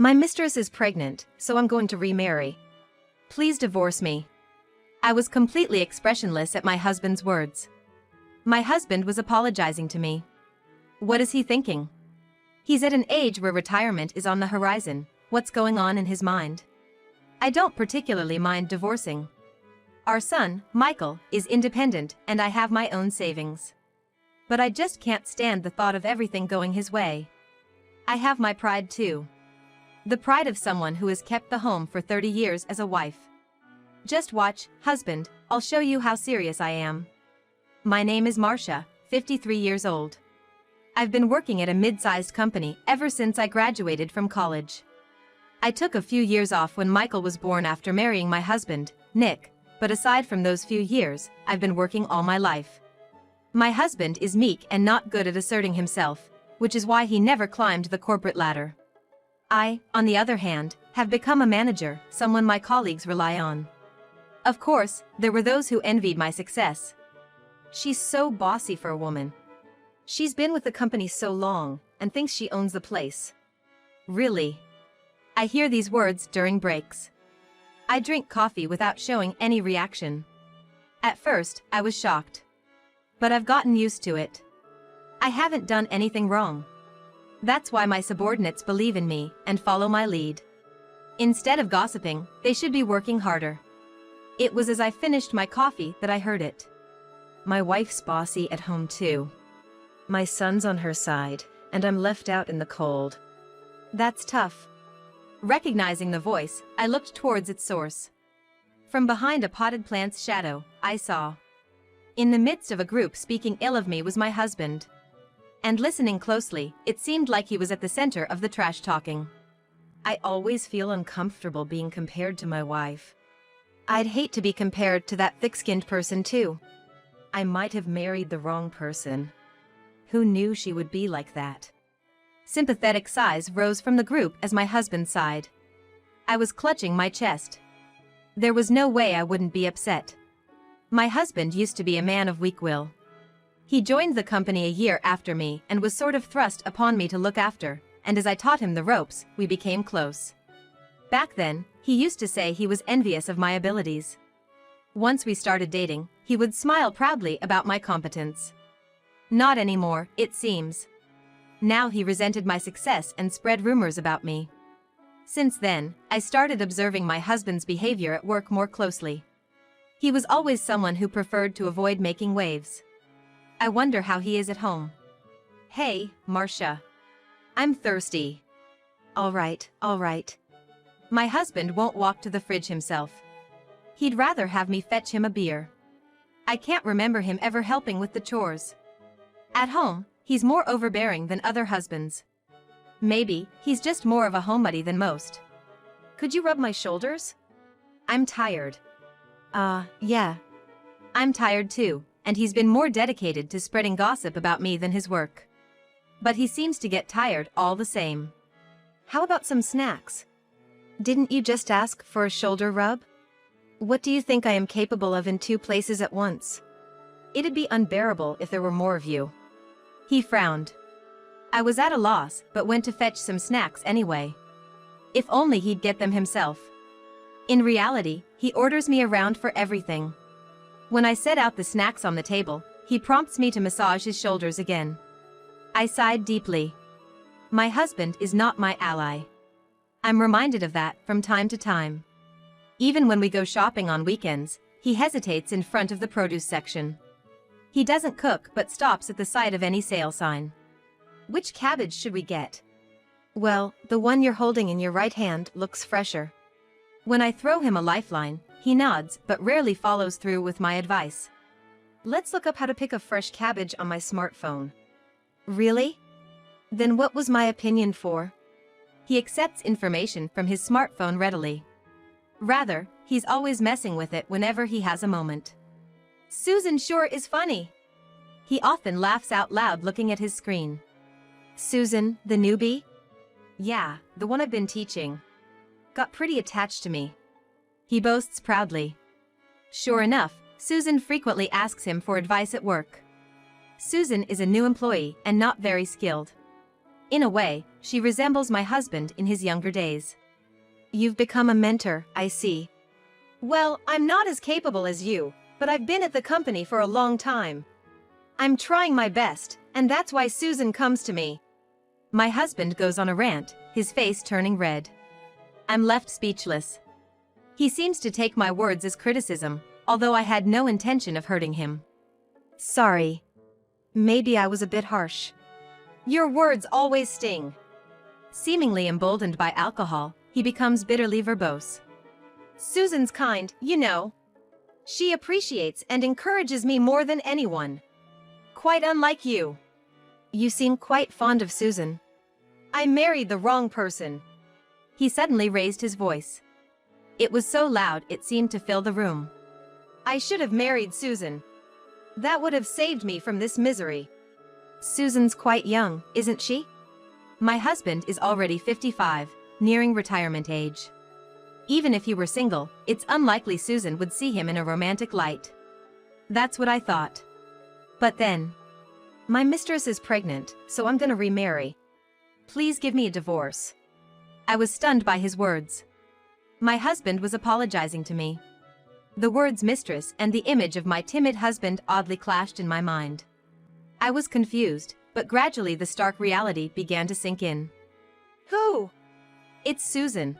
My mistress is pregnant, so I'm going to remarry. Please divorce me. I was completely expressionless at my husband's words. My husband was apologizing to me. What is he thinking? He's at an age where retirement is on the horizon. What's going on in his mind? I don't particularly mind divorcing. Our son, Michael, is independent and I have my own savings. But I just can't stand the thought of everything going his way. I have my pride too. The pride of someone who has kept the home for 30 years as a wife. Just watch, husband, I'll show you how serious I am. My name is Marcia, 53 years old. I've been working at a mid-sized company ever since I graduated from college. I took a few years off when Michael was born after marrying my husband, Nick, but aside from those few years, I've been working all my life. My husband is meek and not good at asserting himself, which is why he never climbed the corporate ladder. I, on the other hand, have become a manager, someone my colleagues rely on. Of course, there were those who envied my success. She's so bossy for a woman. She's been with the company so long, and thinks she owns the place. Really? I hear these words during breaks. I drink coffee without showing any reaction. At first, I was shocked. But I've gotten used to it. I haven't done anything wrong. That's why my subordinates believe in me and follow my lead. Instead of gossiping, they should be working harder. It was as I finished my coffee that I heard it. My wife's bossy at home too. My son's on her side, and I'm left out in the cold. That's tough. Recognizing the voice, I looked towards its source. From behind a potted plant's shadow, I saw. In the midst of a group speaking ill of me was my husband. And listening closely, it seemed like he was at the center of the trash talking. I always feel uncomfortable being compared to my wife. I'd hate to be compared to that thick-skinned person too. I might have married the wrong person. Who knew she would be like that? Sympathetic sighs rose from the group as my husband sighed. I was clutching my chest. There was no way I wouldn't be upset. My husband used to be a man of weak will. He joined the company a year after me and was sort of thrust upon me to look after, and as I taught him the ropes, we became close. Back then, he used to say he was envious of my abilities. Once we started dating, he would smile proudly about my competence. Not anymore, it seems. Now he resented my success and spread rumors about me. Since then, I started observing my husband's behavior at work more closely. He was always someone who preferred to avoid making waves. I wonder how he is at home. Hey, Marcia. I'm thirsty. All right. My husband won't walk to the fridge himself. He'd rather have me fetch him a beer. I can't remember him ever helping with the chores. At home, he's more overbearing than other husbands. Maybe he's just more of a homebody than most. Could you rub my shoulders? I'm tired. Yeah. I'm tired too, and he's been more dedicated to spreading gossip about me than his work. But he seems to get tired all the same. How about some snacks? Didn't you just ask for a shoulder rub? What do you think I am capable of in 2 places at once? It'd be unbearable if there were more of you. He frowned. I was at a loss, but went to fetch some snacks anyway. If only he'd get them himself. In reality, he orders me around for everything. When I set out the snacks on the table, he prompts me to massage his shoulders again. I sighed deeply. My husband is not my ally. I'm reminded of that from time to time. Even when we go shopping on weekends, he hesitates in front of the produce section. He doesn't cook but stops at the sight of any sale sign. Which cabbage should we get? Well, the one you're holding in your right hand looks fresher. When I throw him a lifeline, he nods but rarely follows through with my advice. Let's look up how to pick a fresh cabbage on my smartphone. Really? Then what was my opinion for? He accepts information from his smartphone readily. Rather, he's always messing with it whenever he has a moment. Susan sure is funny. He often laughs out loud looking at his screen. Susan, the newbie? Yeah, the one I've been teaching. Got pretty attached to me. He boasts proudly. Sure enough, Susan frequently asks him for advice at work. Susan is a new employee and not very skilled. In a way, she resembles my husband in his younger days. You've become a mentor, I see. Well, I'm not as capable as you, but I've been at the company for a long time. I'm trying my best, and that's why Susan comes to me. My husband goes on a rant, his face turning red. I'm left speechless. He seems to take my words as criticism, although I had no intention of hurting him. Sorry. Maybe I was a bit harsh. Your words always sting. Seemingly emboldened by alcohol, he becomes bitterly verbose. Susan's kind, you know. She appreciates and encourages me more than anyone. Quite unlike you. You seem quite fond of Susan. I married the wrong person. He suddenly raised his voice. It was so loud it seemed to fill the room. I should have married Susan. That would have saved me from this misery. Susan's quite young, isn't she? My husband is already 55, nearing retirement age. Even if he were single, it's unlikely Susan would see him in a romantic light. That's what I thought. But then, my mistress is pregnant, so I'm gonna remarry. Please give me a divorce. I was stunned by his words. My husband was apologizing to me. The words mistress and the image of my timid husband oddly clashed in my mind. I was confused, but gradually the stark reality began to sink in. Who? It's Susan.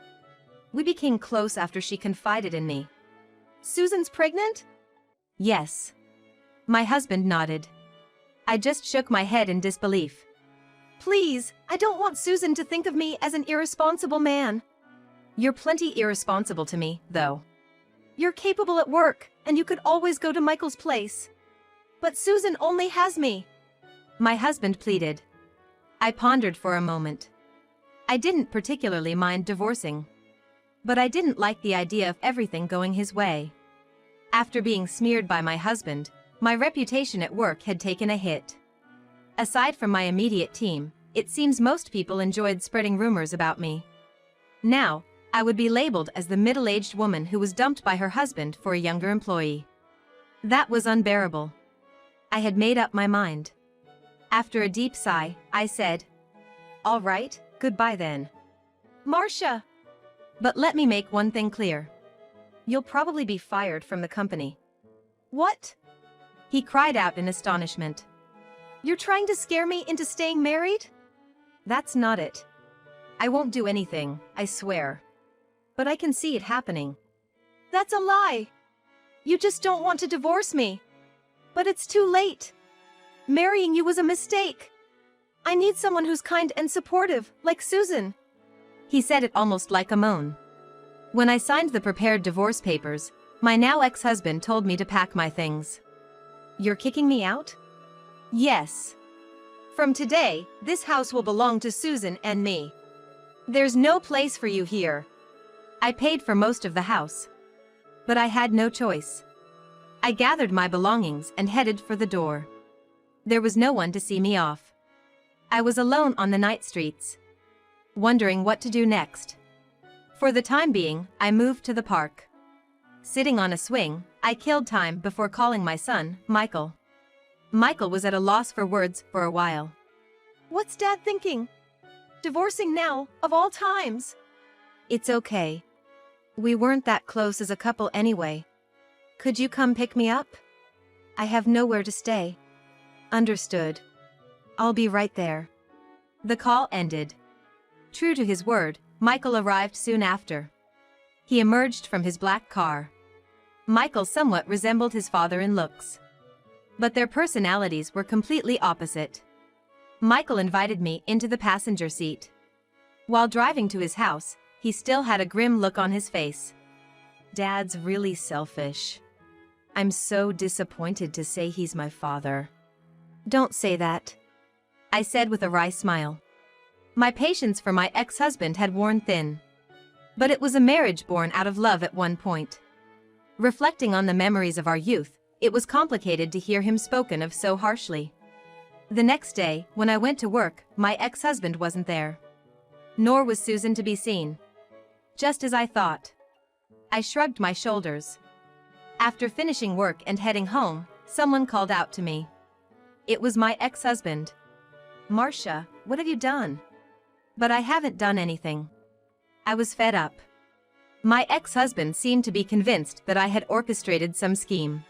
We became close after she confided in me. Susan's pregnant? Yes. My husband nodded. I just shook my head in disbelief. Please, I don't want Susan to think of me as an irresponsible man. You're plenty irresponsible to me, though. You're capable at work, and you could always go to Michael's place. But Susan only has me. My husband pleaded. I pondered for a moment. I didn't particularly mind divorcing. But I didn't like the idea of everything going his way. After being smeared by my husband, my reputation at work had taken a hit. Aside from my immediate team, it seems most people enjoyed spreading rumors about me. Now, I would be labeled as the middle-aged woman who was dumped by her husband for a younger employee. That was unbearable. I had made up my mind. After a deep sigh, I said, "All right, goodbye then. Marcia!" But let me make one thing clear. You'll probably be fired from the company. What? He cried out in astonishment. You're trying to scare me into staying married? That's not it. I won't do anything, I swear. But I can see it happening. That's a lie. You just don't want to divorce me. But it's too late. Marrying you was a mistake. I need someone who's kind and supportive, like Susan. He said it almost like a moan. When I signed the prepared divorce papers, my now ex-husband told me to pack my things. You're kicking me out? Yes. From today, this house will belong to Susan and me. There's no place for you here. I paid for most of the house. But I had no choice. I gathered my belongings and headed for the door. There was no one to see me off. I was alone on the night streets, wondering what to do next. For the time being, I moved to the park. Sitting on a swing, I killed time before calling my son, Michael. Michael was at a loss for words for a while. What's Dad thinking? Divorcing now, of all times? It's okay. We weren't that close as a couple anyway. Could you come pick me up? I have nowhere to stay. Understood. I'll be right there. The call ended. True to his word, Michael arrived soon after. He emerged from his black car. Michael somewhat resembled his father in looks. But their personalities were completely opposite. Michael invited me into the passenger seat. While driving to his house, he still had a grim look on his face. Dad's really selfish. I'm so disappointed to say he's my father. Don't say that, I said with a wry smile. My patience for my ex-husband had worn thin. But it was a marriage born out of love at one point. Reflecting on the memories of our youth, it was complicated to hear him spoken of so harshly. The next day, when I went to work, my ex-husband wasn't there. Nor was Susan to be seen. Just as I thought. I shrugged my shoulders. After finishing work and heading home, someone called out to me. It was my ex-husband. Marcia, what have you done? But I haven't done anything. I was fed up. My ex-husband seemed to be convinced that I had orchestrated some scheme.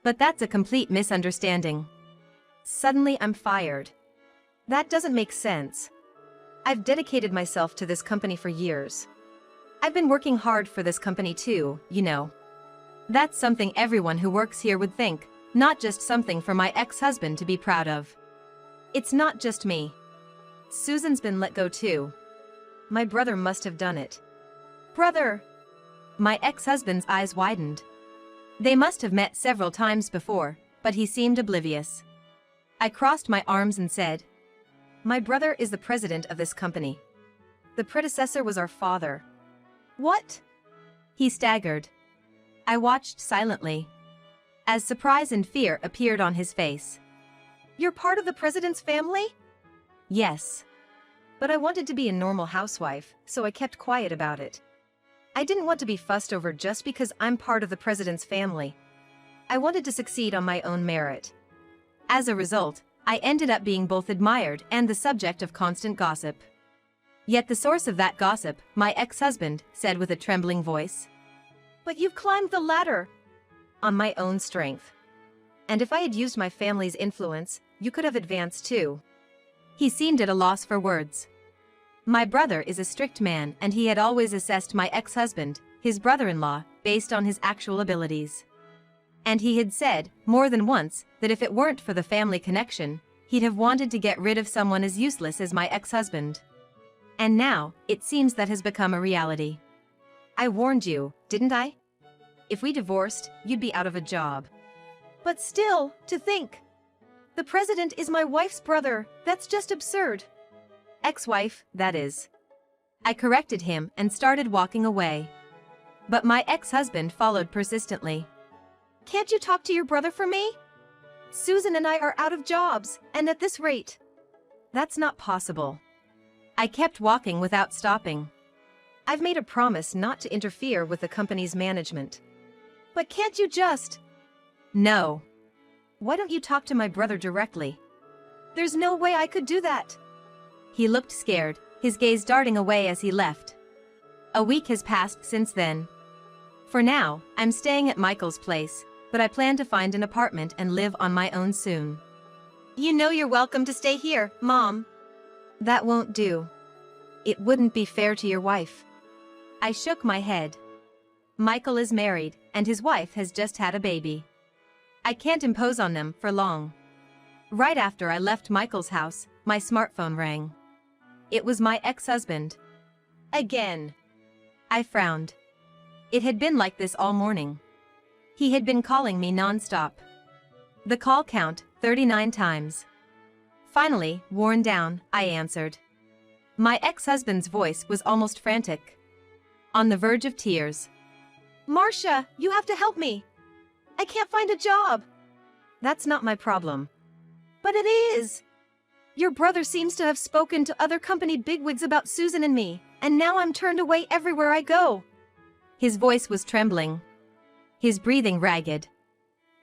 But that's a complete misunderstanding. Suddenly I'm fired. That doesn't make sense. I've dedicated myself to this company for years. I've been working hard for this company too, you know. That's something everyone who works here would think, not just something for my ex-husband to be proud of. It's not just me. Susan's been let go too. My brother must have done it. Brother! My ex-husband's eyes widened. They must have met several times before, but he seemed oblivious. I crossed my arms and said, "My brother is the president of this company. The predecessor was our father." What? He staggered. I watched silently, as surprise and fear appeared on his face. You're part of the president's family? Yes. But I wanted to be a normal housewife, so I kept quiet about it. I didn't want to be fussed over just because I'm part of the president's family. I wanted to succeed on my own merit. As a result, I ended up being both admired and the subject of constant gossip. Yet the source of that gossip, my ex-husband, said with a trembling voice. But you've climbed the ladder. On my own strength. And if I had used my family's influence, you could have advanced too. He seemed at a loss for words. My brother is a strict man and he had always assessed my ex-husband, his brother-in-law, based on his actual abilities. And he had said, more than once, that if it weren't for the family connection, he'd have wanted to get rid of someone as useless as my ex-husband. And now, it seems that has become a reality. I warned you, didn't I? If we divorced, you'd be out of a job. But still, to think. The president is my wife's brother, that's just absurd. Ex-wife, that is. I corrected him and started walking away. But my ex-husband followed persistently. Can't you talk to your brother for me? Susan and I are out of jobs, and at this rate. That's not possible. I kept walking without stopping. I've made a promise not to interfere with the company's management. But can't you just? No. Why don't you talk to my brother directly? There's no way I could do that. He looked scared, his gaze darting away as he left. A week has passed since then. For now, I'm staying at Michael's place, but I plan to find an apartment and live on my own soon. You know you're welcome to stay here, Mom. That won't do. It wouldn't be fair to your wife. I shook my head. Michael is married, and his wife has just had a baby. I can't impose on them for long. Right after I left Michael's house, my smartphone rang. It was my ex-husband. Again. I frowned. It had been like this all morning. He had been calling me non-stop. The call count, 39 times. Finally, worn down, I answered. My ex-husband's voice was almost frantic. On the verge of tears. Marcia, you have to help me. I can't find a job. That's not my problem. But it is. Your brother seems to have spoken to other company bigwigs about Susan and me, and now I'm turned away everywhere I go. His voice was trembling. His breathing ragged.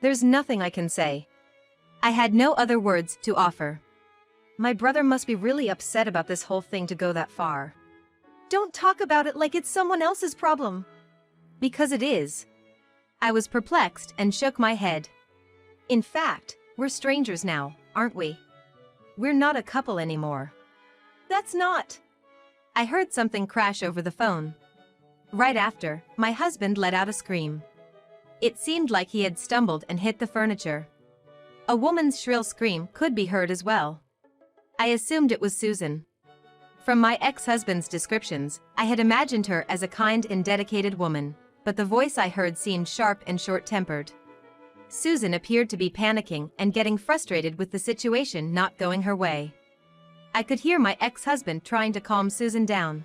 There's nothing I can say. I had no other words to offer. My brother must be really upset about this whole thing to go that far. Don't talk about it like it's someone else's problem. Because it is. I was perplexed and shook my head. In fact, we're strangers now, aren't we? We're not a couple anymore. That's not. I heard something crash over the phone. Right after, my husband let out a scream. It seemed like he had stumbled and hit the furniture. A woman's shrill scream could be heard as well. I assumed it was Susan. From my ex-husband's descriptions, I had imagined her as a kind and dedicated woman, but the voice I heard seemed sharp and short-tempered. Susan appeared to be panicking and getting frustrated with the situation not going her way. I could hear my ex-husband trying to calm Susan down.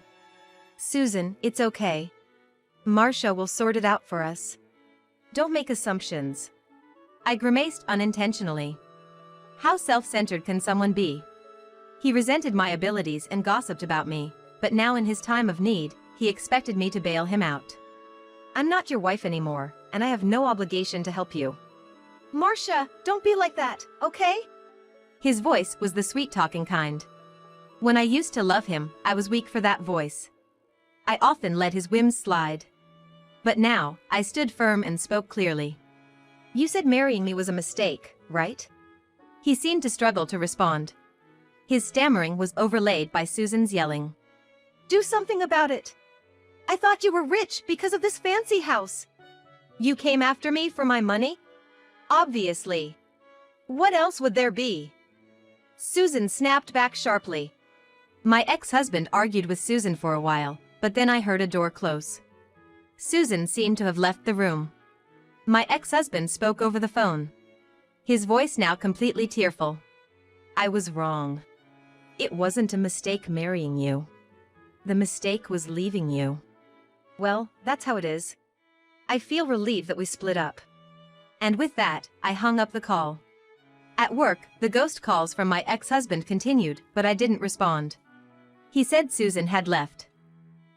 Susan, it's okay. Marcia will sort it out for us. Don't make assumptions. I grimaced unintentionally. How self-centered can someone be? He resented my abilities and gossiped about me, but now in his time of need, he expected me to bail him out. I'm not your wife anymore, and I have no obligation to help you. Marcia, don't be like that, okay? His voice was the sweet-talking kind. When I used to love him, I was weak for that voice. I often let his whims slide. But now, I stood firm and spoke clearly. You said marrying me was a mistake, right? He seemed to struggle to respond. His stammering was overlaid by Susan's yelling. Do something about it. I thought you were rich because of this fancy house. You came after me for my money? Obviously. What else would there be? Susan snapped back sharply. My ex-husband argued with Susan for a while, but then I heard a door close. Susan seemed to have left the room. My ex-husband spoke over the phone. His voice now completely tearful. I was wrong. It wasn't a mistake marrying you. The mistake was leaving you. Well, that's how it is. I feel relieved that we split up. And with that, I hung up the call. At work, the ghost calls from my ex-husband continued, but I didn't respond. He said Susan had left.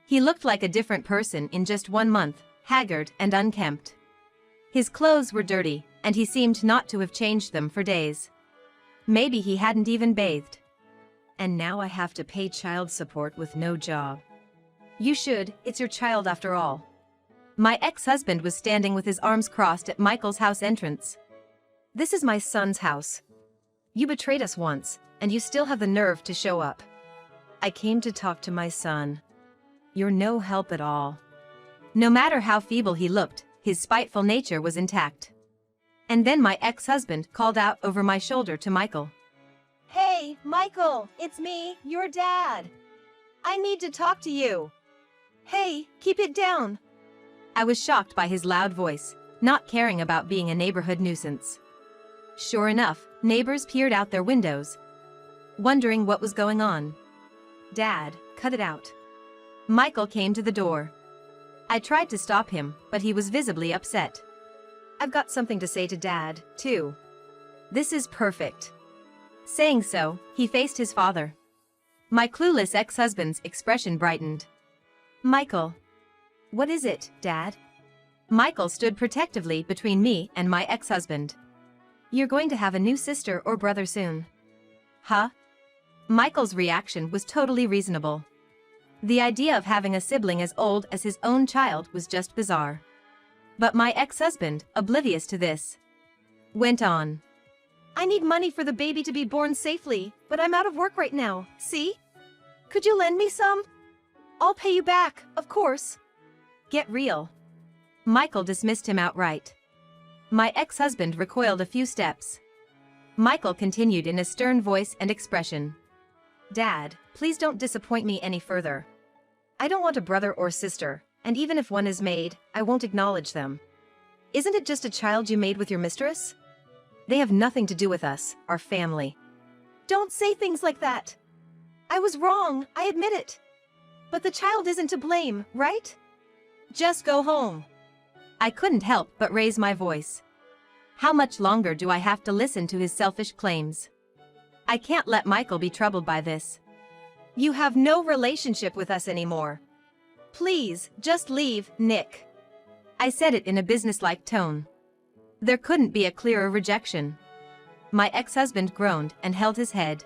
He looked like a different person in just 1 month, haggard and unkempt. His clothes were dirty, and he seemed not to have changed them for days. Maybe he hadn't even bathed. And now I have to pay child support with no job. You should, it's your child after all. My ex-husband was standing with his arms crossed at Michael's house entrance. This is my son's house. You betrayed us once, and you still have the nerve to show up. I came to talk to my son. You're no help at all. No matter how feeble he looked, his spiteful nature was intact. And then my ex-husband called out over my shoulder to Michael. Hey, Michael, it's me, your dad. I need to talk to you. Hey, keep it down. I was shocked by his loud voice, not caring about being a neighborhood nuisance. Sure enough, neighbors peered out their windows, wondering what was going on. Dad, cut it out. Michael came to the door. I tried to stop him, but he was visibly upset. I've got something to say to Dad, too. This is perfect. Saying so, he faced his father. My clueless ex-husband's expression brightened. Michael. What is it, Dad? Michael stood protectively between me and my ex-husband. You're going to have a new sister or brother soon. Huh? Michael's reaction was totally reasonable. The idea of having a sibling as old as his own child was just bizarre. But my ex-husband, oblivious to this, went on. I need money for the baby to be born safely, but I'm out of work right now, see? Could you lend me some? I'll pay you back, of course. Get real. Michael dismissed him outright. My ex-husband recoiled a few steps. Michael continued in a stern voice and expression. Dad, please don't disappoint me any further. I don't want a brother or sister, and even if one is made, I won't acknowledge them. Isn't it just a child you made with your mistress? They have nothing to do with us, our family. Don't say things like that. I was wrong, I admit it. But the child isn't to blame, right? Just go home. I couldn't help but raise my voice. How much longer do I have to listen to his selfish claims? I can't let Michael be troubled by this. You have no relationship with us anymore. Please, just leave, Nick. I said it in a businesslike tone. There couldn't be a clearer rejection. My ex-husband groaned and held his head.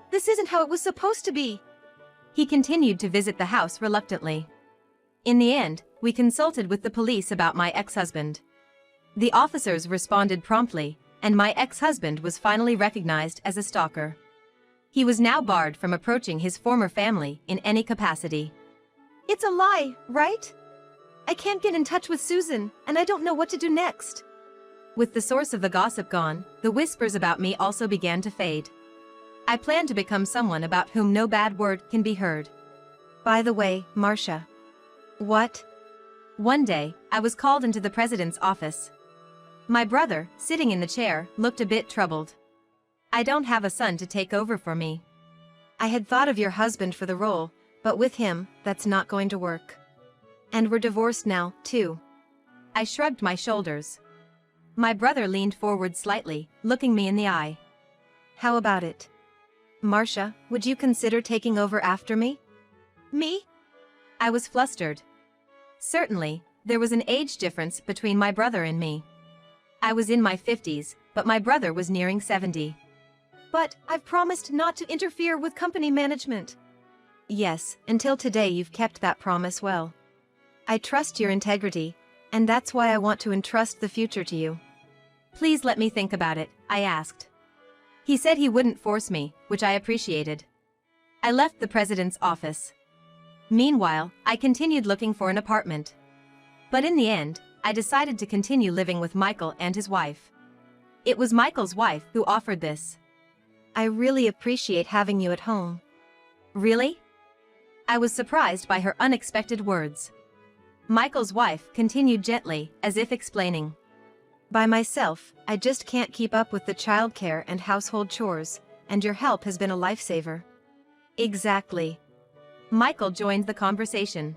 This isn't how it was supposed to be. He continued to visit the house reluctantly. In the end, we consulted with the police about my ex-husband. The officers responded promptly, and my ex-husband was finally recognized as a stalker. He was now barred from approaching his former family in any capacity. It's a lie, right? I can't get in touch with Susan, and I don't know what to do next. With the source of the gossip gone, the whispers about me also began to fade. I plan to become someone about whom no bad word can be heard. By the way, Marcia. What? One day, I was called into the president's office. My brother, sitting in the chair, looked a bit troubled. I don't have a son to take over for me. I had thought of your husband for the role, but with him, that's not going to work. And we're divorced now, too. I shrugged my shoulders. My brother leaned forward slightly, looking me in the eye. How about it? Marcia, would you consider taking over after me? Me? I was flustered. Certainly, there was an age difference between my brother and me. I was in my 50s, but my brother was nearing 70. But I've promised not to interfere with company management. Yes, until today you've kept that promise well. I trust your integrity, and that's why I want to entrust the future to you. Please let me think about it, I asked. He said he wouldn't force me, which I appreciated. I left the president's office. Meanwhile, I continued looking for an apartment. But in the end, I decided to continue living with Michael and his wife. It was Michael's wife who offered this. I really appreciate having you at home. Really? I was surprised by her unexpected words. Michael's wife continued gently, as if explaining. By myself, I just can't keep up with the childcare and household chores, and your help has been a lifesaver. Exactly. Michael joined the conversation.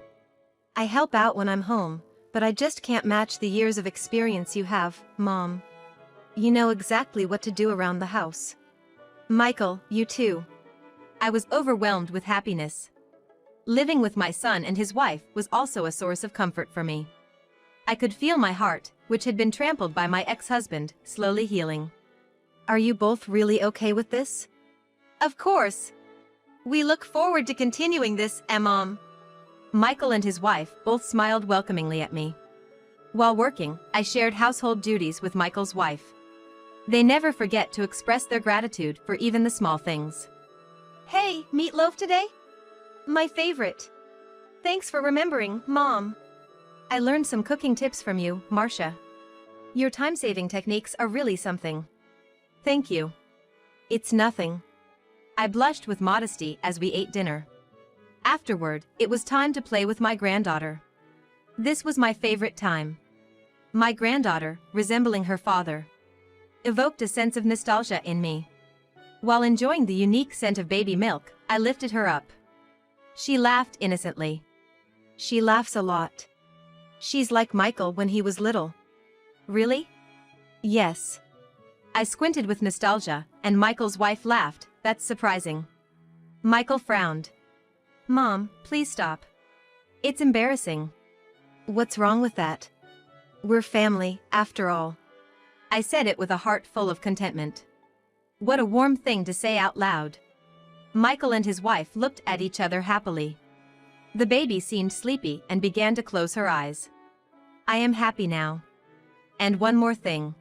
I help out when I'm home, but I just can't match the years of experience you have, Mom. You know exactly what to do around the house. Michael, you too. I was overwhelmed with happiness. Living with my son and his wife was also a source of comfort for me. I could feel my heart, which had been trampled by my ex-husband, slowly healing. Are you both really okay with this? Of course. We look forward to continuing this, Mom. Michael and his wife both smiled welcomingly at me. While working, I shared household duties with Michael's wife. They never forget to express their gratitude for even the small things. Hey, meatloaf today? My favorite. Thanks for remembering, Mom. I learned some cooking tips from you, Marcia. Your time-saving techniques are really something. Thank you. It's nothing. I blushed with modesty as we ate dinner. Afterward, it was time to play with my granddaughter. This was my favorite time. My granddaughter, resembling her father, evoked a sense of nostalgia in me. While enjoying the unique scent of baby milk, I lifted her up. She laughed innocently. She laughs a lot. She's like Michael when he was little. Really? Yes. I squinted with nostalgia, and Michael's wife laughed. That's surprising. Michael frowned. Mom, please stop. It's embarrassing. What's wrong with that? We're family, after all. I said it with a heart full of contentment. What a warm thing to say out loud. Michael and his wife looked at each other happily. The baby seemed sleepy and began to close her eyes. I am happy now. And one more thing.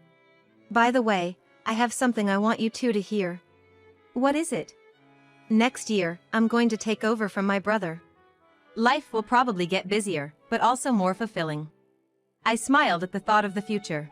By the way, I have something I want you two to hear. What is it? Next year, I'm going to take over from my brother. Life will probably get busier, but also more fulfilling. I smiled at the thought of the future.